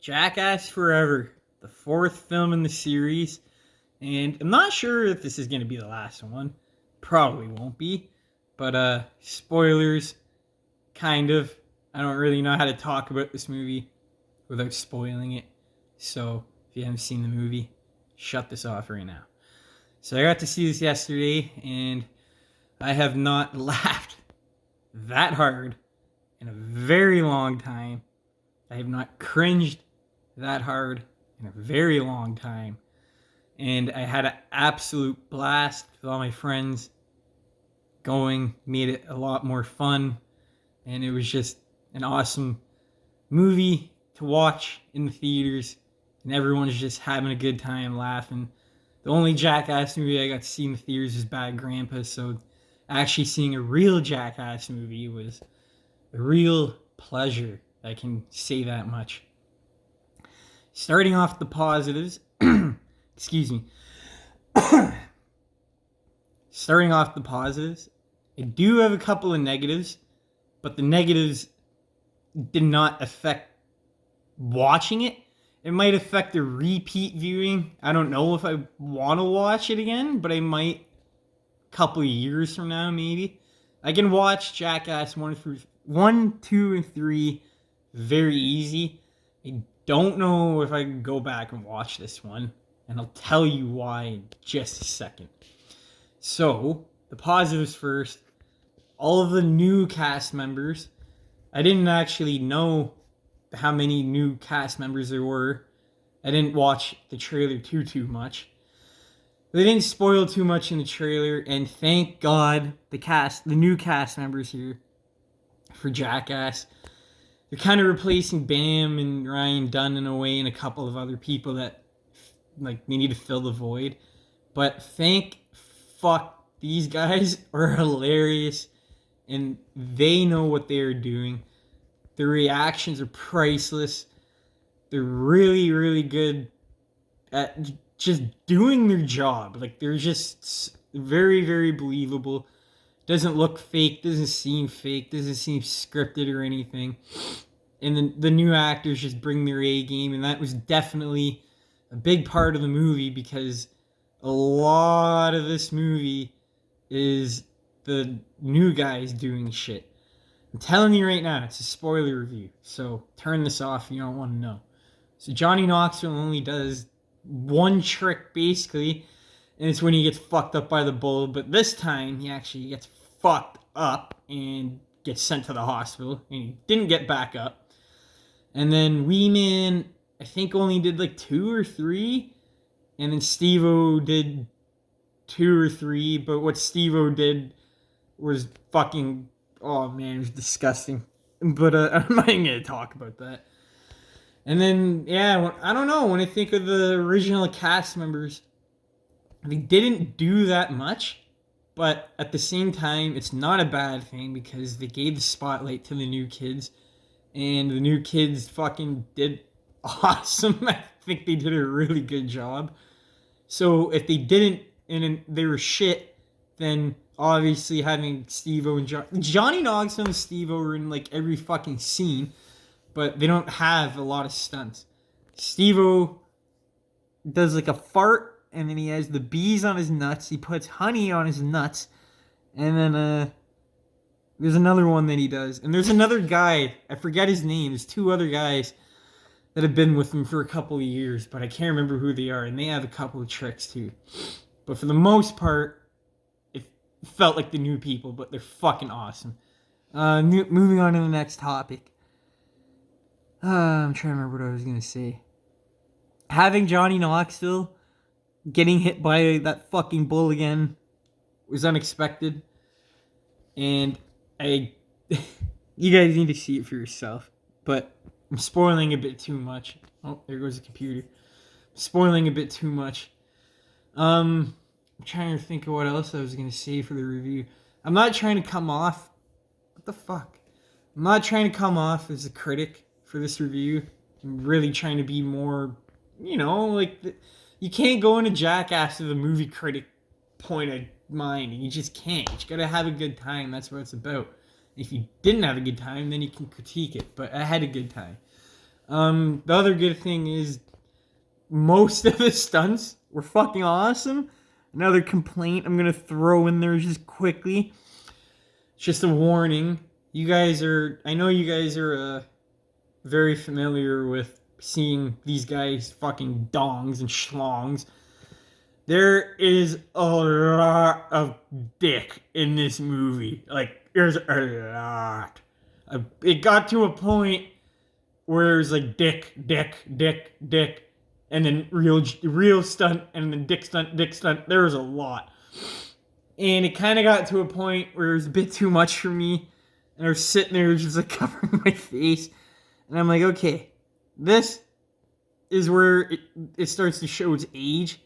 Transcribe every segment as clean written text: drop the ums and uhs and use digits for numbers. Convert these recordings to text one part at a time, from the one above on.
Jackass Forever, the fourth film in the series, and I'm not sure if this is going to be the last one. Probably won't be, but spoilers, kind of. I don't really know how to talk about this movie without spoiling it. So if you haven't seen the movie, shut this off right now. So I got to see this yesterday, and I have not laughed that hard in a very long time. I have not cringed that hard in a very long time. And I had an absolute blast with all my friends. Going made it a lot more fun. And it was just an awesome movie to watch in the theaters. And everyone's just having a good time laughing. The only Jackass movie I got to see in the theaters is Bad Grandpa. So actually seeing a real Jackass movie was a real pleasure. I can say that much. Starting off the positives, excuse me. Starting off the positives, I do have a couple of negatives, but the negatives did not affect watching it. It might affect the repeat viewing. I don't know if I want to watch it again, but I might a couple of years from now, maybe. I can watch Jackass 1, 2, and 3 very easy. I don't know if I can go back and watch this one, and I'll tell you why in just a second. So, the positives first. All of the new cast members. I didn't actually know how many new cast members there were. I didn't watch the trailer too much. They didn't spoil too much in the trailer, and thank God the new cast members here for Jackass. They're kind of replacing Bam and Ryan Dunn in a way, and a couple of other people that they need to fill the void. But thank fuck, these guys are hilarious, and they know what they're doing. Their reactions are priceless. They're really, really good at just doing their job. They're just very, very believable. Doesn't look fake, doesn't seem fake, doesn't seem scripted or anything. And then the new actors just bring their A game, and that was definitely a big part of the movie, because a lot of this movie is the new guys doing shit. I'm telling you right now, it's a spoiler review, so turn this off if you don't want to know. So Johnny Knoxville only does one trick, basically, and it's when he gets fucked up by the bull, but this time he actually gets fucked up and gets sent to the hospital, and he didn't get back up. And then Wee Man, I think, only did 2 or 3, and then Steve-O did 2 or 3, but what Steve-O did was fucking, oh man, it was disgusting. But I'm not even going to talk about that. And then, yeah, I don't know, when I think of the original cast members, they didn't do that much, but at the same time, it's not a bad thing, because they gave the spotlight to the new kids, and the new kids fucking did awesome. I think they did a really good job. So if they didn't, and they were shit, then obviously having Steve-O and Johnny Knoxville and Steve-O are in every fucking scene, but they don't have a lot of stunts. Steve-O does a fart, and then he has the bees on his nuts. He puts honey on his nuts, and then there's another one that he does. And there's another guy, I forget his name. There's 2 other guys that have been with him for a couple of years, but I can't remember who they are, and they have a couple of tricks too. But for the most part, it felt like the new people, but they're fucking awesome. Moving on to the next topic. I'm trying to remember what I was going to say. Having Johnny Knoxville getting hit by that fucking bull again was unexpected. And you guys need to see it for yourself. But I'm spoiling a bit too much. Oh, there goes the computer. Spoiling a bit too much. I'm trying to think of what else I was going to say for the review. I'm not trying to come off... What the fuck? I'm not trying to come off as a critic for this review. I'm really trying to be more, you can't go into Jackass with a movie critic point of mind. You just can't. You just gotta have a good time. That's what it's about. If you didn't have a good time, then you can critique it. But I had a good time. The other good thing is most of the stunts were fucking awesome. Another complaint I'm gonna throw in there just quickly. It's just a warning. I know you guys are very familiar with seeing these guys fucking dongs and schlongs. There is a lot of dick in this movie. Like, there's a lot. It got to a point where there's like dick, dick, dick, dick, and then real stunt, and then dick stunt, dick stunt. There was a lot. And it kind of got to a point where it was a bit too much for me. And I was sitting there just like covering my face. And I'm like, okay, this is where it starts to show its age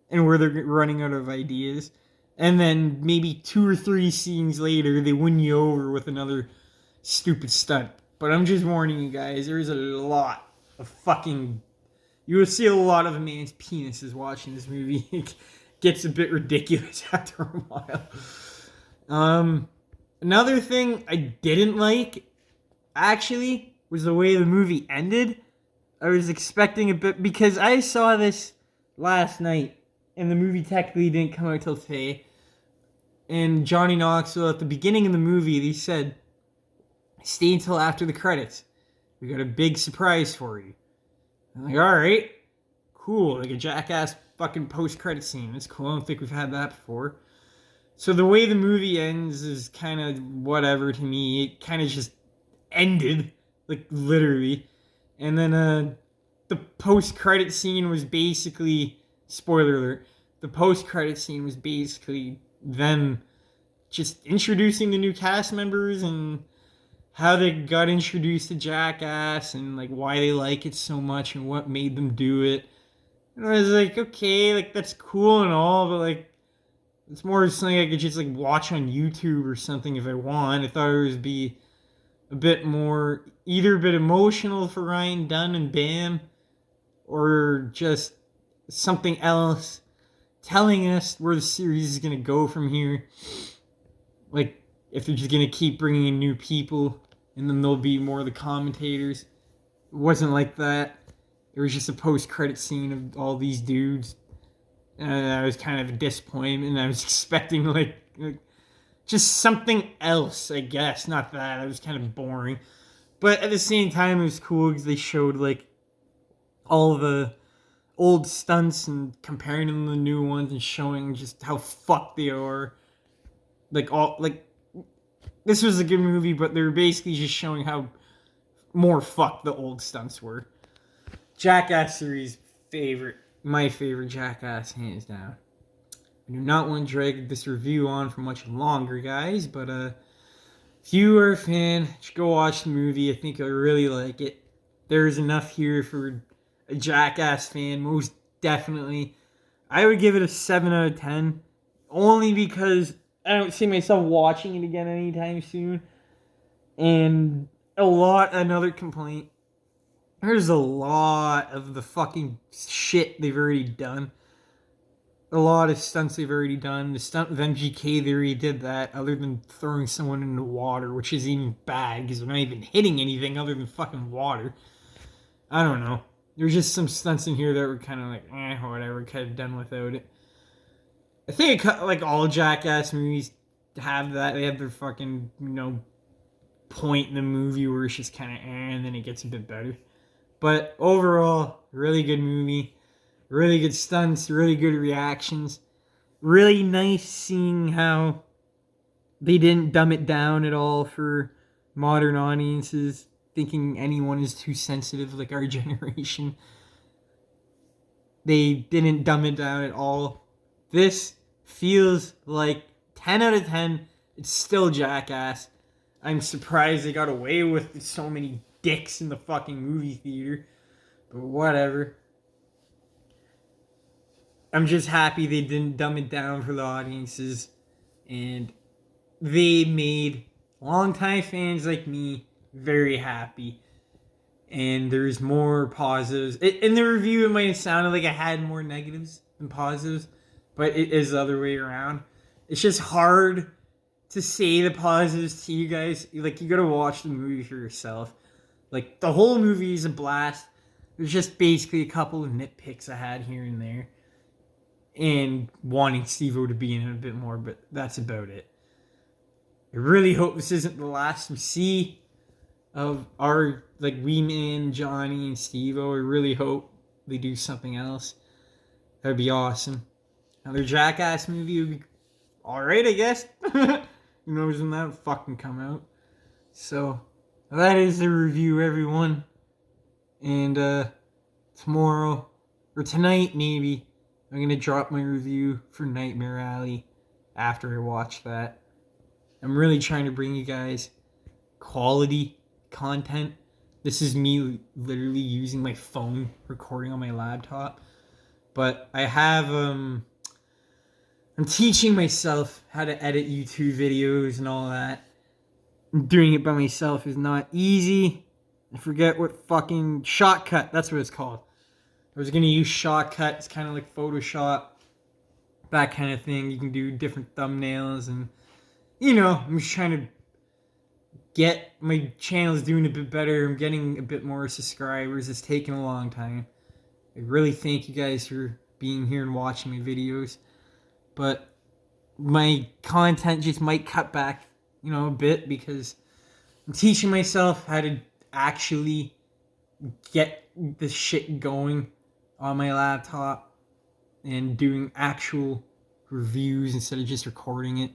and where they're running out of ideas. And then maybe 2 or 3 scenes later, they win you over with another stupid stunt. But I'm just warning you guys, there's a lot of fucking... You will see a lot of a man's penises watching this movie. It gets a bit ridiculous after a while. Another thing I didn't like, actually, was the way the movie ended. I was expecting a bit... Because I saw this last night, and the movie technically didn't come out till today. And Johnny Knoxville, at the beginning of the movie, he said, stay until after the credits. We got a big surprise for you. I'm like, alright, cool. Like a Jackass fucking post-credit scene. That's cool. I don't think we've had that before. So the way the movie ends is kind of whatever to me. It kind of just ended, like literally. And then the post-credit scene was basically... Spoiler alert. The post-credit scene was basically them just introducing the new cast members and how they got introduced to Jackass and like why they like it so much and what made them do it. And I was like, okay, like that's cool and all, but like it's more something I could just like watch on YouTube or something if I want. I thought it would be a bit more, either a bit emotional for Ryan Dunn and Bam, or just something else telling us where the series is going to go from here. Like, if they're just going to keep bringing in new people, and then there'll be more of the commentators. It wasn't like that. It was just a post-credit scene of all these dudes. And I was kind of a disappointment. I was expecting, like just something else, I guess. Not that. It was kind of boring. But at the same time, it was cool because they showed, like, all the old stunts and comparing them to the new ones and showing just how fucked they are. This was a good movie, but they were basically just showing how more fucked the old stunts were. Jackass series my favorite Jackass, hands down. I do not want to drag this review on for much longer, guys, but if you are a fan, you should go watch the movie. I think you'll really like it. There's enough here for a Jackass fan, most definitely. I would give it a 7 out of 10, only because I don't see myself watching it again anytime soon. And another complaint, there's a lot of the fucking shit they've already done. A lot of stunts they've already done. The stunt with MGK, they already did that, other than throwing someone into water, which is even bad, because they're not even hitting anything other than fucking water. I don't know. There's just some stunts in here that were kind of like, whatever, could have done without it. I think like all Jackass movies have that. They have their fucking, point in the movie where it's just kind of and then it gets a bit better. But overall, really good movie. Really good stunts, really good reactions. Really nice seeing how they didn't dumb it down at all for modern audiences, thinking anyone is too sensitive like our generation. They didn't dumb it down at all. This feels like 10 out of 10. It's still Jackass. I'm surprised they got away with so many dicks in the fucking movie theater. But whatever. I'm just happy they didn't dumb it down for the audiences. And they made longtime fans like me very happy. And there's more positives. In the review, it might have sounded like I had more negatives than positives. But it is the other way around. It's just hard to say the positives to you guys. Like, you gotta watch the movie for yourself. Like, the whole movie is a blast. There's just basically a couple of nitpicks I had here and there. And wanting Steve-O to be in it a bit more, but that's about it. I really hope this isn't the last we see of our, like, Wee Man, Johnny, and Steve-O. I really hope they do something else. That would be awesome. Another Jackass movie would be alright, I guess. Who knows when that would fucking come out. So, that is the review, everyone. And, tomorrow, or tonight maybe, I'm going to drop my review for Nightmare Alley after I watch that. I'm really trying to bring you guys quality content. This is me literally using my phone, recording on my laptop. But I have, I'm teaching myself how to edit YouTube videos and all that. Doing it by myself is not easy. I forget what fucking Shotcut, that's what it's called. I was going to use Shotcut. It's kind of like Photoshop. That kind of thing. You can do different thumbnails and, you know, I'm just trying to get my channel's doing a bit better. I'm getting a bit more subscribers. It's taken a long time. I really thank you guys for being here and watching my videos. But my content just might cut back, you know, a bit because I'm teaching myself how to actually get this shit going on my laptop and doing actual reviews instead of just recording it.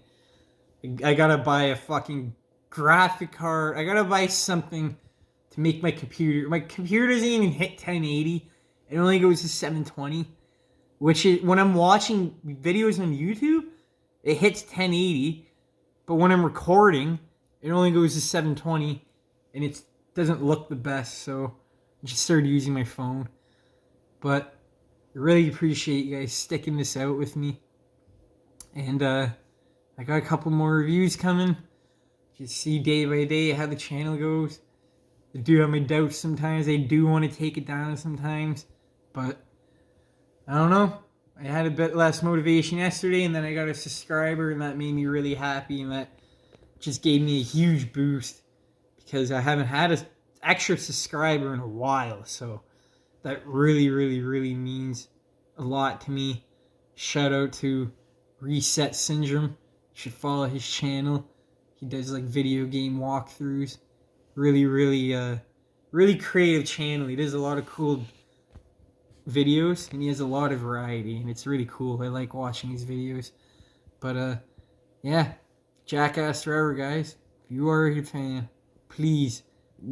I gotta buy a fucking graphic card. I gotta buy something to make my computer. My computer doesn't even hit 1080. It only goes to 720. Which is, when I'm watching videos on YouTube, it hits 1080. But when I'm recording, it only goes to 720. And it doesn't look the best. So I just started using my phone. But I really appreciate you guys sticking this out with me. And I got a couple more reviews coming. You see day by day how the channel goes. I do have my doubts sometimes. I do want to take it down sometimes. But I don't know. I had a bit less motivation yesterday, and then I got a subscriber, and that made me really happy, and that just gave me a huge boost because I haven't had an extra subscriber in a while. So that really, really, really means a lot to me. Shout out to Reset Syndrome. You should follow his channel. He does like video game walkthroughs. Really, really, really creative channel. He does a lot of cool videos, and he has a lot of variety, and it's really cool. I like watching his videos. But yeah, Jackass Forever, guys. If you are a fan, please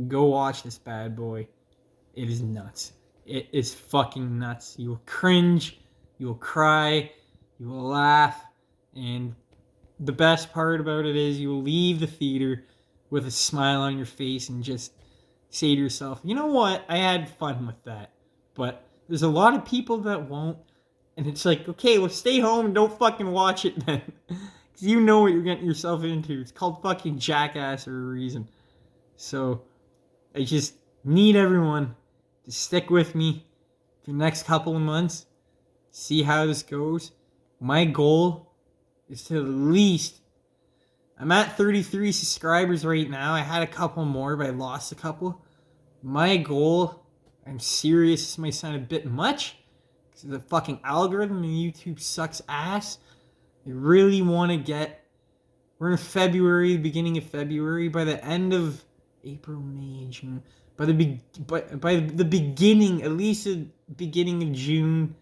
go watch this bad boy. It is nuts. It is fucking nuts. You will cringe, you will cry, you will laugh, and the best part about it is you will leave the theater with a smile on your face and just say to yourself, you know what, I had fun with that. But there's a lot of people that won't, and it's like, okay, well, stay home and don't fucking watch it then. Because you know what you're getting yourself into. It's called fucking Jackass for a reason. So I just need everyone to stick with me for the next couple of months. See how this goes. My goal is to at least... I'm at 33 subscribers right now. I had a couple more, but I lost a couple. My goal... I'm serious, this might sound a bit much, because the fucking algorithm in YouTube sucks ass. I really want to get... We're in February, the beginning of February. By the end of April, May, June... By the beginning, at least the beginning of June,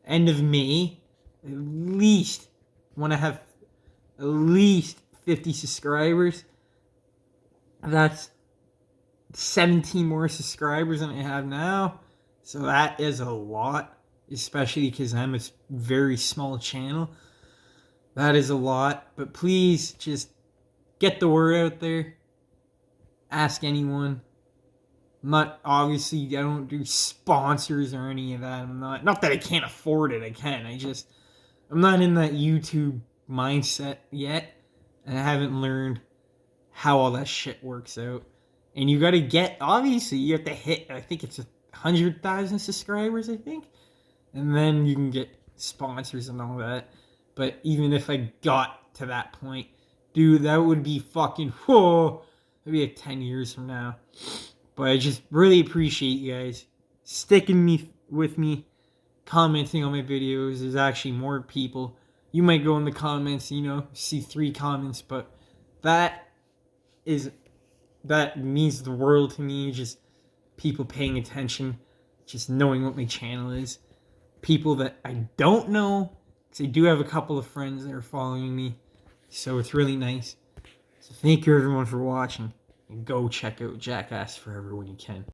end of May, at least want to have at least 50 subscribers. That's 17 more subscribers than I have now. So that is a lot, especially because I'm a very small channel. That is a lot. But please just get the word out there. Ask anyone. Obviously, I don't do sponsors or any of that. Not that I can't afford it. I can. I'm not in that YouTube mindset yet. And I haven't learned how all that shit works out. And you gotta get, obviously, you have to hit, I think it's 100,000 subscribers, I think. And then you can get sponsors and all that. But even if I got to that point, dude, that would be fucking, whoa. maybe like 10 years from now. But I just really appreciate you guys sticking with me, commenting on my videos. There's actually more people. You might go in the comments, see 3 comments, but that means the world to me. Just people paying attention, just knowing what my channel is. People that I don't know, because I do have a couple of friends that are following me, so it's really nice. So thank you everyone for watching, and go check out Jackass forever when you can.